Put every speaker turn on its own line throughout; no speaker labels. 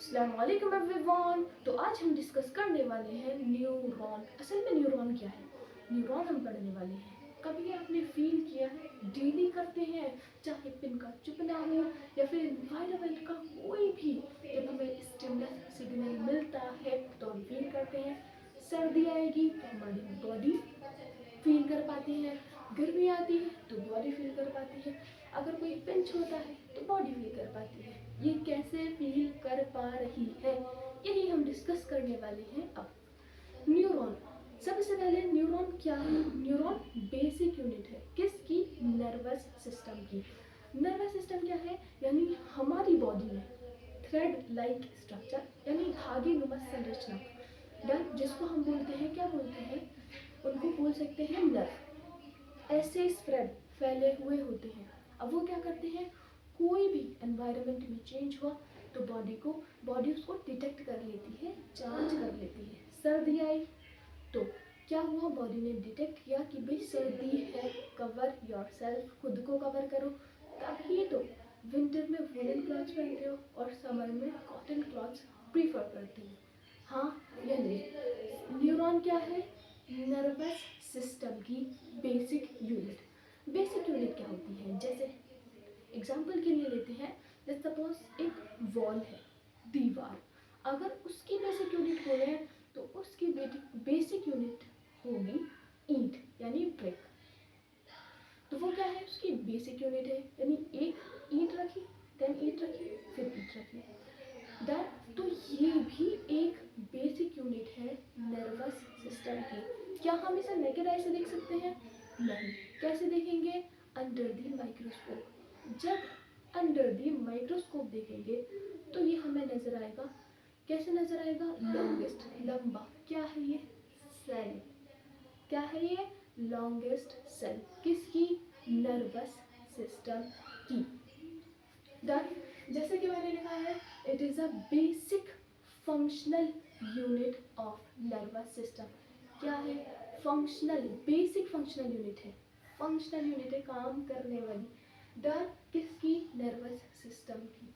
अस्सलामुअलैकुम एवरीवन। तो आज हम डिस्कस करने वाले हैं न्यूरॉन। असल में न्यूरॉन क्या है, न्यूरॉन हम पढ़ने वाले हैं। कभी आपने फील किया है, डेली करते हैं, चाहे पिन का चुपना हो या फिर एनवायरनमेंट का कोई भी, जब हमें स्टिमुलस सिग्नल मिलता है तो हम फील करते हैं। सर्दी आएगी तो हमारी बॉडी फील कर पाती है, गर्मी आती है तो बॉडी फील कर पाती है, अगर कोई पिंच होता है तो बॉडी फील कर पाती है। ये कैसे फील कर पा रही है, यही हम डिस्कस करने वाले हैं अब। न्यूरॉन, सबसे पहले न्यूरॉन क्या है? न्यूरॉन बेसिक यूनिट है किसकी? नर्वस सिस्टम की। नर्वस सिस्टम क्या है? यानी हमारी बॉडी में थ्रेड लाइक स्ट्रक्चर यानी धागे नुमा संरचना, जिसको हम बोलते हैं, क्या बोलते हैं, उनको बोल सकते हैं नर्व। ऐसे स्प्रेड फैले हुए होते हैं। अब वो क्या करते हैं, कोई भी एनवायरनमेंट में चेंज हुआ तो बॉडी उसको डिटेक्ट कर लेती है, जांच कर लेती है। सर्दी आई तो क्या हुआ, बॉडी ने डिटेक्ट किया कि भाई सर्दी है, कवर योरसेल्फ, खुद को कवर करो। तभी तो विंटर में वुलन क्लॉथ्स पहनते हो और समर में कॉटन क्लॉथ्स प्रीफर करते हो। हाँ या नहीं? न्यूरॉन क्या है? नर्वस सिस्टम की बेसिक यूनिट। बेसिक यूनिट क्या होती है? जैसे एग्जाम्पल के लिए लेते हैं, जैसे सपोज एक वॉल है, दीवार, अगर उसकी बेसिक यूनिट बोले तो उसकी बेसिक यूनिट होगी ईंट यानी ब्रिक। तो वो क्या है, उसकी बेसिक यूनिट है, यानी एक ईंट रखी, देन ईंट रखी, फिर ईंट रखी, दैट। तो ये भी एक बेसिक यूनिट है नर्वस सिस्टम की। क्या हम इसे नेकेड आई से देख सकते हैं? नहीं। कैसे देखेंगे? Under the microscope. जब अंडर द माइक्रोस्कोप देखेंगे तो ये हमें नजर आएगा। कैसे नजर आएगा? लॉन्गेस्ट, लंबा। क्या है ये? सेल। क्या है ये? Longest cell. किसकी? नर्वस सिस्टम की। डन। जैसे कि मैंने लिखा है, it is a basic functional unit of nervous system. क्या है? फंक्शनल, बेसिक फंक्शनल यूनिट है। फंक्शनल यूनिट है, काम करने वाली। डन। किसकी? नर्वस सिस्टम की।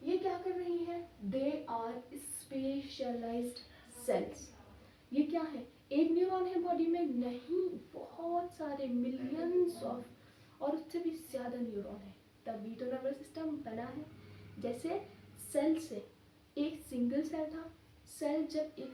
ये क्या कर रही है? They are specialised cells. ये क्या है? एक न्यूरॉन है बॉडी में? नहीं, बहुत सारे मिलियंस ऑफ और उससे भी ज़्यादा न्यूरॉन है, तभी तो नर्वस सिस्टम बना है। जैसे सेल से एक सिंगल सेल था, सेल जब एक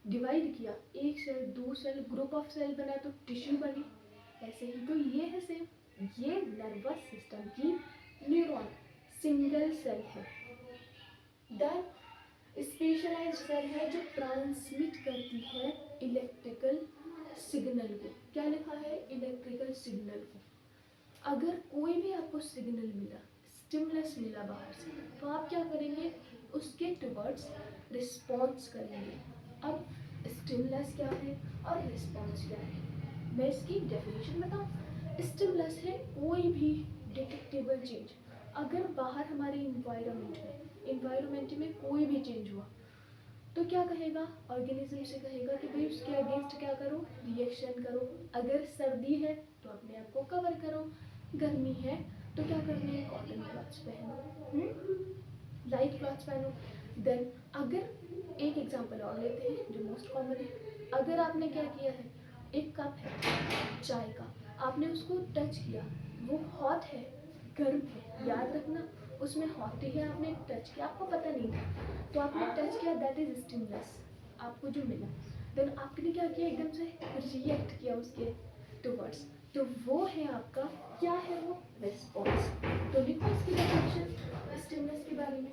डिवाइड किया, एक सेल, दो सेल, ग्रुप ऑफ सेल बना तो टिश्यू बनी। ऐसे ही तो ये है सेम, ये नर्वस सिस्टम की न्यूरॉन सिंगल सेल है। देन स्पेशलाइज्ड सेल है जो ट्रांसमिट करती है इलेक्ट्रिकल सिग्नल को। क्या लिखा है? इलेक्ट्रिकल सिग्नल को। अगर कोई भी आपको सिग्नल मिला, स्टिमुलस मिला बाहर से, तो आप क्या करेंगे? उसके टुवर्ड्स रिस्पॉन्स करेंगे। अब स्टिमुलस क्या है और रिस्पॉन्स क्या है, मैं इसकी डेफिनेशन बताऊँ। स्टिमुलस है कोई भी डिटेक्टेबल चेंज। अगर बाहर हमारे इन्वायरमेंट में कोई भी चेंज हुआ तो क्या कहेगा? ऑर्गेनिज्म से कहेगा कि भाई उसके अगेंस्ट क्या करो? रिएक्शन करो। अगर सर्दी है तो अपने आप को कवर करो, गर्मी है तो क्या करना है? कॉटन क्लॉथ्स पहनो, लाइट क्लॉथ्स पहनो। देन अगर एक एग्जांपल और लेते हैं जो मोस्ट कॉमन है, अगर आपने क्या किया है, एक कप है चाय का, आपने उसको टच किया, वो हॉट है, गर्म है, याद रखना उसमें हॉट है, आपने टच किया, आपको पता नहीं था तो आपने टच किया, दैट इज स्टिमुलस, आपको जो मिला। देन आपने क्या किया? एकदम से रिएक्ट किया उसके टुवर्ड्स, तो वो है आपका, क्या है वो? रिस्पॉन्स। तो लिखो इसकी डेफिनेशन स्टिमुलस के बारे में।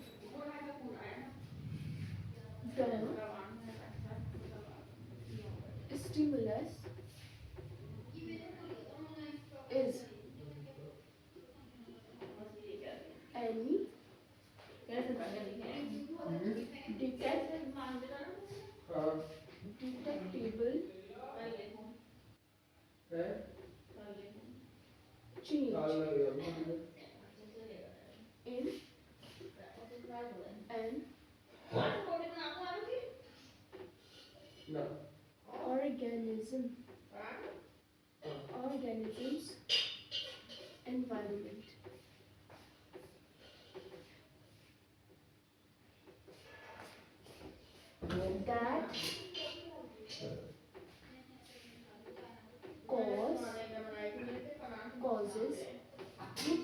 The stimulus is any detectable change in an organism's environment. that causes it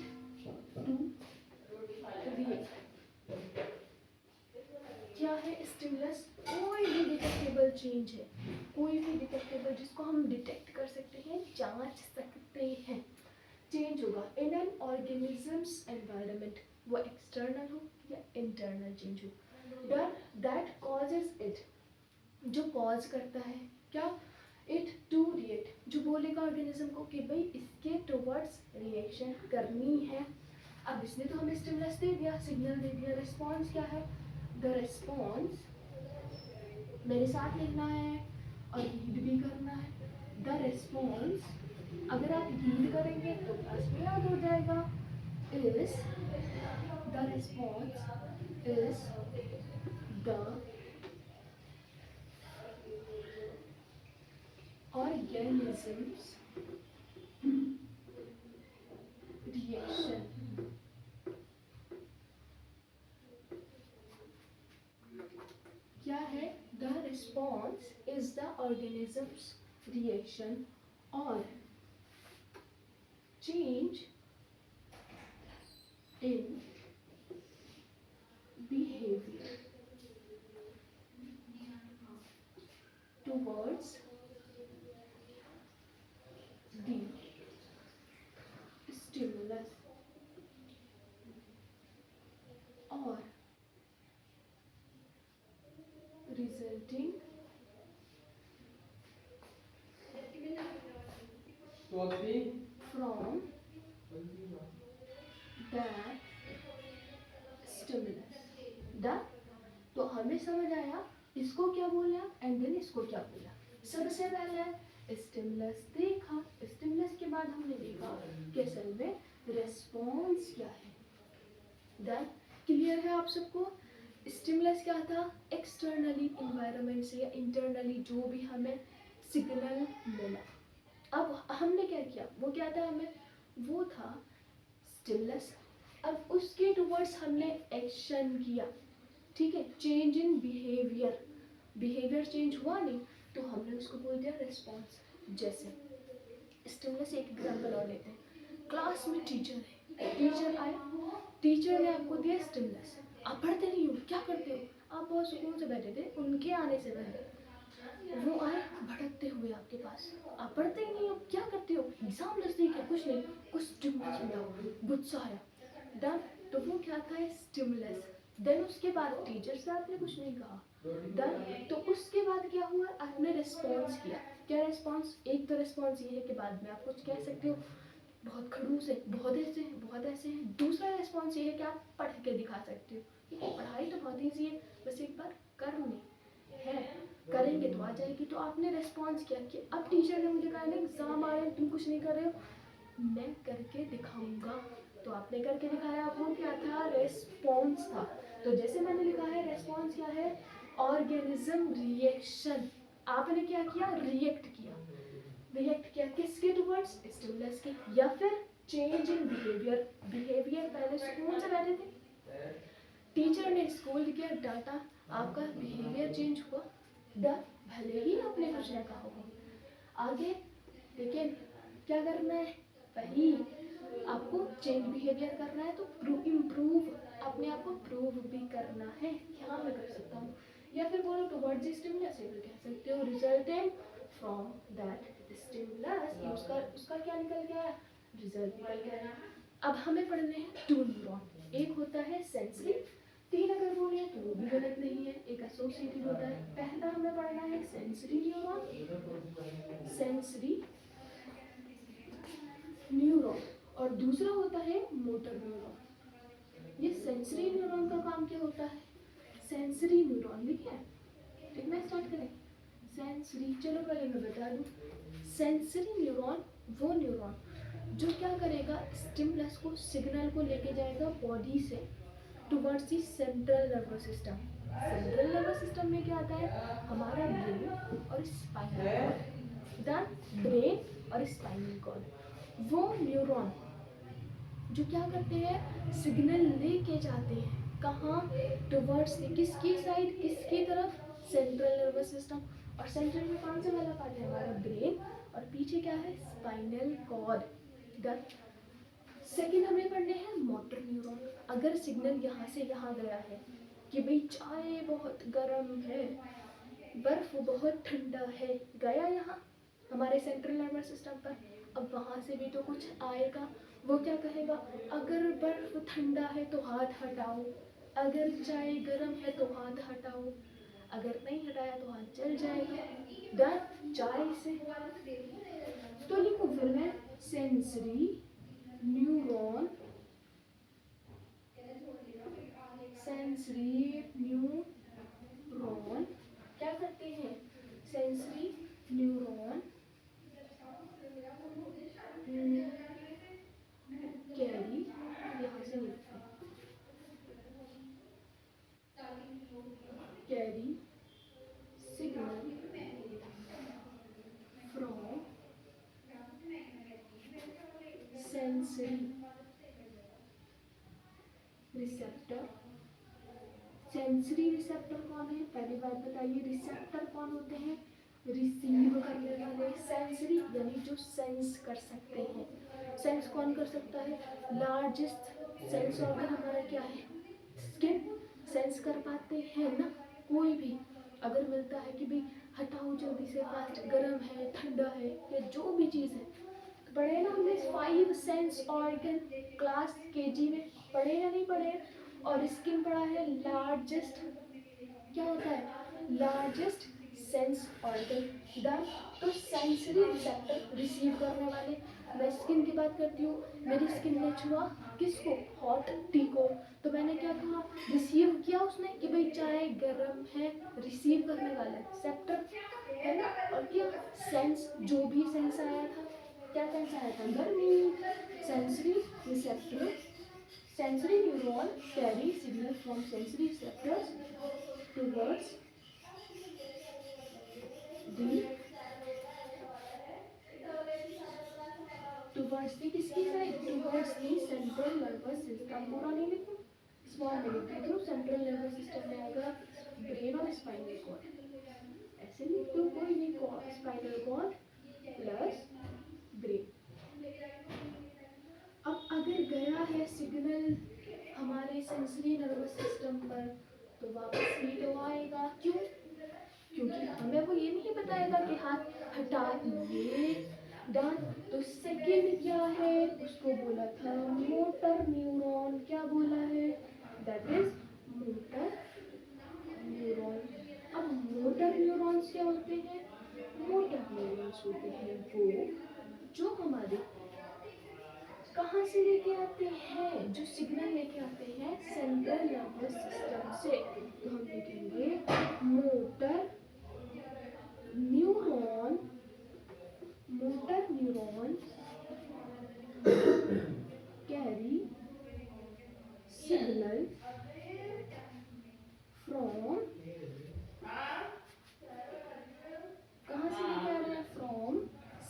to react. क्या है स्टिमुलस? कोई भी डिटेक्टेबल चेंज है, कोई भी डिटेक्टेबल जिसको हम डिटेक्ट कर सकते हैं, जांच सकते हैं, चेंज होगा इन एन ऑर्गेनिजम्स एनवायरनमेंट, वो एक्सटर्नल हो या इंटरनल चेंज हो। दैट कॉजेज इट, जो कॉज करता है क्या, इट टू रिएक्ट, जो बोलेगा ऑर्गेनिज्म को कि भाई इसके टुवर्ड्स रिएक्शन करनी है। अब इसने तो हमें स्टिमुलस दे दिया, सिग्नल दे दिया, रिस्पॉन्स क्या है, द रिस्पॉन्स मेरे साथ लिखना है और रीड भी करना है। द रिस्पॉन्स, अगर आप रीड करेंगे तो क्लास में याद हो जाएगा, is the response is the organisms reaction। क्या है, the response is the organisms reaction और change in behaviour towards the stimulus or resulting from that stimulus। The, तो हमें समझ आया इसको क्या बोला एंड देन इसको क्या बोला। सबसे पहले स्टिमुलस देखा, स्टिमुलस के बाद हमने देखा कि असल में रिस्पॉन्स क्या है। देन क्लियर है आप सबको, स्टिमुलस क्या था, एक्सटर्नली इन्वायरमेंट से या इंटरनली जो भी हमें सिग्नल मिला। अब हमने क्या किया, वो क्या था हमें, वो था स्टिमुलस। अब उसके टुवर्ड्स हमने एक्शन किया, ठीक है, change in behaviour, behaviour change हुआ नहीं तो हमने उसको बोल दिया रिस्पॉन्स। जैसे स्टिमुलस, एक एग्जांपल और लेते हैं, क्लास में टीचर है, टीचर आए, टीचर ने आपको दिया स्टिमुलस, आप पढ़ते नहीं हो, क्या करते हो, आप बहुत सुकून से बैठे थे, उनके आने से पहले वो आए भड़कते हुए आपके पास, आप पढ़ते ही नहीं हो, क्या करते हो, एग्जाम नजदीक है, कुछ नहीं, कुछ स्टिमुलस मिला, गुस्सा आया, डन, तो वो क्या था, स्टिमुलस। देन उसके बाद टीचर से आपने कुछ नहीं कहा, डन, तो उसके बाद क्या हुआ, आपने रिस्पॉन्स किया। क्या रिस्पॉन्स, एक तो रिस्पॉन्स ये है कि बाद में आप कुछ कह सकते हो, बहुत खड़ूस है, बहुत ऐसे हैं, बहुत ऐसे हैं। दूसरा रिस्पॉन्स ये है कि आप पढ़ के दिखा सकते हो, ये पढ़ाई तो बहुत ईजी है, बस एक बार करनी है, करेंगे तो आ जाएगी। तो आपने रिस्पॉन्स किया कि अब टीचर ने मुझे कहा ना एग्जाम आ रहे हैं, तुम कुछ नहीं कर रहे हो, मैं करके दिखाऊंगा, तो आपने करके दिखाया, वो क्या था, रिस्पॉन्स था। तो जैसे मैंने लिखा है रिस्पॉन्स क्या है, ऑर्गेनिज्म रिएक्शन, आपने क्या किया, रिएक्ट किया, रिएक्ट किया किसके टुवर्ड्स, स्टिमुलस के, या फिर चेंज इन बिहेवियर, बिहेवियर पहले सुकून से बैठे थे, टीचर ने स्कूल किया, डाटा, आपका बिहेवियर चेंज हुआ, भले ही आपने कुछ नहीं कहा होगा आगे, लेकिन क्या करना है, वही आपको चेंज बिहेवियर करना है, तो इम्प्रूव, अपने आप को प्रूव भी करना है, क्या मैं कर सकता हूँ, या फिर बोलो टुवर्ड्स स्टिमुलस, ये भी कह सकते हो, रिजल्टेंट फ्रॉम दैट स्टिमुलस, उसका क्या निकल गया, रिजल्ट निकल गया। अब हमें पढ़ने हैं टू न्यूरॉन, एक होता है सेंसरी, तीन अगर बोले तो वो भी गलत नहीं है, एक एसोसिएटेड होता है। पहला हमें पढ़ना है सेंसरी न्यूरॉन, सेंसरी न्यूरॉन, और दूसरा होता है मोटर न्यूरॉन। ये सेंसरी न्यूरॉन का काम क्या होता है, सेंसरी न्यूरॉन लिखे, लिखना स्टार्ट करें, सेंसरी, चलो पहले मैं बता दूं, सेंसरी न्यूरॉन वो न्यूरॉन जो क्या करेगा, स्टिमुलस को, सिग्नल को लेके जाएगा बॉडी से towards the central nervous system. Central nervous system में क्या आता है, हमारा ब्रेन और स्पाइनल कॉर्ड, देन ब्रेन और स्पाइनल कॉर्ड, वो न्यूरॉन जो क्या करते हैं, सिग्नल लेके जाते हैं, कहाँ, टुवर्ड्स, किसकी साइड, किसकी तरफ, सेंट्रल नर्वस सिस्टम, और सेंट्रल में कौन सा वाला पार्ट है हमारा ब्रेन, और पीछे क्या है स्पाइनल कॉर्ड। डन। सेकेंड हमें पढ़ने हैं मोटर न्यूरॉन। अगर सिग्नल यहाँ से यहाँ गया है कि भाई चाय बहुत गर्म है, बर्फ बहुत ठंडा है, गया यहाँ हमारे सेंट्रल नर्वस सिस्टम पर, अब वहाँ से भी तो कुछ आएगा। वो क्या कहेगा, अगर बर्फ ठंडा है तो हाथ हटाओ, अगर चाय गर्म है तो हाथ हटाओ, अगर नहीं हटाया तो हाथ जल जाएगा। डन। चाय से तो लिखो फिर मैं सेंसरी न्यूरॉन, सेंसरी न्यूरॉन क्या करते हैं, सेंसरी न्यूरॉन कैरी, यहाँ से लिखते हैं carry signal from sensory receptor. Sensory receptor कौन है, पहली बात बताइए, रिसेप्टर कौन होते हैं, रिसीव करने वाले। सेंसरी यानी जो सेंस कर सकते हैं। सेंस कौन कर सकता है, लार्जेस्ट सेंस ऑर्गन हमारा क्या है, स्किन। सेंस कर पाते हैं ना, कोई भी अगर मिलता है कि भाई हटाओ जल्दी से, फास्ट गर्म है ठंडा है या जो भी चीज़ है, पढ़े ना हमने 5 सेंस ऑर्गन क्लास केजी में, पढ़े या नहीं पढ़े। और स्किन पढ़ा है लार्जेस्ट, क्या होता है लार्जेस्ट सेंस ऑर्गन। डन। तो सेंसरी रिसेप्टर रिसीव करने वाले। मैं स्किन की बात करती हूँ, मेरी स्किन ने छुआ किसको, हॉट टी को, तो मैंने क्या कहा, रिसीव किया उसने कि भाई चाय गर्म है, रिसीव करने वाला रिसेप्टर है ना। और क्या सेंस, जो भी सेंस आया था, क्या सेंस आया था, गर्मी। Sensory receptor, sensory neuron carry signal from sensory receptors towards the किसकी side, towards the central nervous system। पूरा नहीं लिखूं, स्मॉल में लिख देती हूँ। सेंट्रल नर्वस सिस्टम में आएगा ब्रेन और स्पाइनल कॉर्ड, ऐसे लिख दो, कोई नहीं, स्पाइनल कॉर्ड प्लस ब्रेन। अब अगर गया है सिग्नल हमारे सेंसरी नर्वस सिस्टम पर, तो वापस भी तो आएगा। क्यों, क्योंकि हमें वो ये नहीं बताएगा कि हाथ हटाइए। डन। तो सेकेंड क्या है, उसको बोला था मोटर न्यूरॉन। क्या बोला है, दैट इज मोटर न्यूरॉन। अब मोटर न्यूरॉन्स क्या होते हैं, मोटर न्यूरॉन्स होते हैं वो जो हमारे कहाँ से लेके आते हैं, जो सिग्नल लेके आते हैं सेंट्रल नर्वस सिस्टम से। तो हम लिखेंगे motor neuron, motor neuron carry signal from, कहाँ से लेके आ रहे हैं, from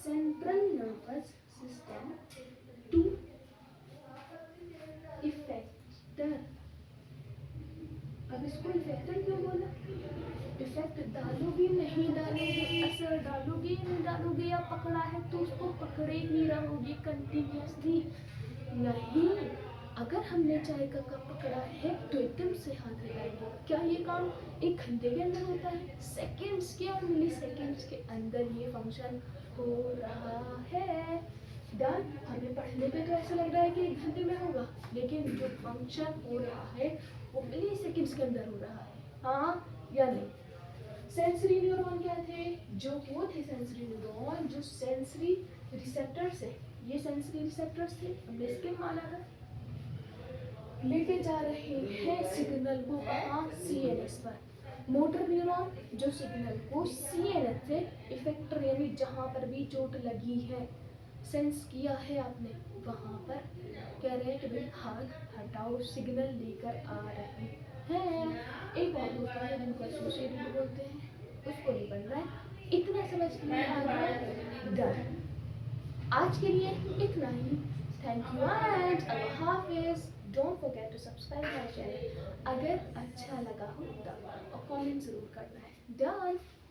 central nervous system to effector. अब इसको इफेक्टर क्यों बोला, इफेक्ट डालोगे नहीं डालोगे, असर डालोगे नहीं डालोगे, या पकड़ा है तो उसको पकड़े ही रहोगे कंटिन्यूसली, नहीं। अगर हमने चाय का कप पकड़ा है तो एकदम से हाथ हटाएंगे। क्या ये काम एक घंटे के अंदर होता है, सेकेंड्स के और मिली सेकेंड्स के अंदर ये फंक्शन हो रहा है। डन। हमें पढ़ने पे तो ऐसा लग रहा है कि एक घंटे में होगा, लेकिन जो फंक्शन हो रहा है वो मिली सेकेंड्स के अंदर हो रहा है, हाँ या नहीं। सेंसरी न्यूरॉन क्या थे, जो वो थे सेंसरी न्यूरॉन जो सेंसरी रिसेप्टर्स है, ये सेंसरी रिसेप्टर्स थे, हमने स्किन माना था, लेके जा रहे हैं सिग्नल को कहाँ, सीएनएस पर। मोटर न्यूरॉन जो सिग्नल को सीएनएस से इफेक्टर यानी जहाँ पर भी चोट लगी है, सेंस किया है आपने, वहाँ पर कह रहे हैं कि भाई हाथ हटाओ, सिग्नल लेकर आ रहे हैं। एक और होता है जिनको एसोसिएटेड बोलते हैं, उसको नहीं पढ़ना है। इतना समझ में आ गया, डन। आज के लिए इतना ही। थैंक यू एंड अल्लाह हाफिज। Don't forget to subscribe my channel अगर अच्छा लगा हो तब, और कमेंट ध्यान ज़रूर करना है। ध्यान